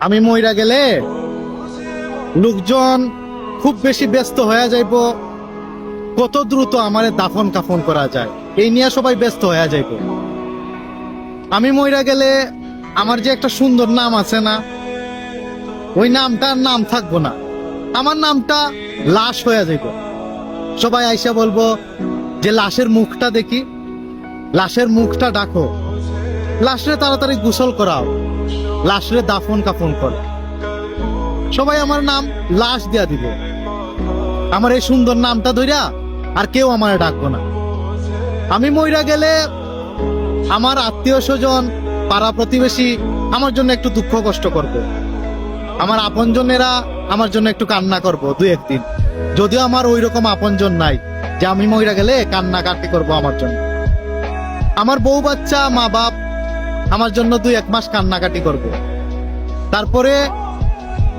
আমি মইরা গেলে লোকজন খুব বেশি ব্যস্ত হয়ে যাইব কত দ্রুত আমারে দাফন কাফন করা যায়, এই নিয়ে সবাই ব্যস্ত হয়ে যাইব। আমি মইরা গেলে আমার যে একটা সুন্দর নাম আছে না, ওই নামটার নাম থাকবো না, আমার নামটা লাশ হয়ে যাইব। সবাই আইসা বলবো যে লাশের মুখটা দেখি, লাশের মুখটা ডাকো, লাশরে তাড়াতাড়ি গোসল করাও, লাশরে দাফন কাফন করো। সবাই আমার নাম লাশ দিয়া দিব। আমার এই সুন্দর নামটা ধইরা আর কেউ আমার ডাকবো না। আমি মইরা গেলে আমার আত্মীয় স্বজন, পাড়া প্রতিবেশী আমার জন্য একটু দুঃখ কষ্ট করবে, আমার আপনজনেরা আমার জন্য একটু কান্না করবো দুই একদিন। যদিও আমার ওই রকম আপনজন নাই যে আমি মইরা গেলে কান্নাকাটি করবো আমার জন্য। আমার বউ বাচ্চা মা বাপ আমার জন্য 2-1 মাস কান্নাকাটি করবে। তারপরে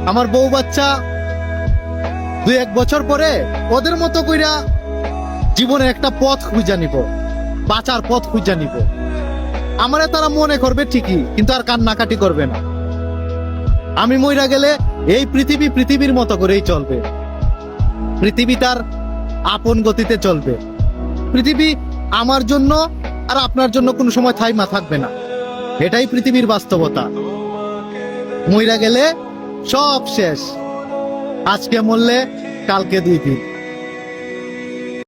আমার বউ বাচ্চা 2-1 বছর পরে ওদের মতো কইরা জীবনে একটা পথ খুঁজা নিব, বাঁচার পথ খুঁজা নিব। আমারে তারা মনে করবে ঠিকই, কিন্তু আর কান্নাকাটি করবে না। আমি মইরা গেলে এই পৃথিবী পৃথিবীর মতো করেই চলবে, পৃথিবী তার আপন গতিতে চলবে। পৃথিবী আমার জন্য আর আপনার জন্য কোনো সময় থাইমা থাকবে না, এটাই পৃথিবীর বাস্তবতা। মইরা গেলে সব শেষ, আজকে মরলে কালকে 2 দিন।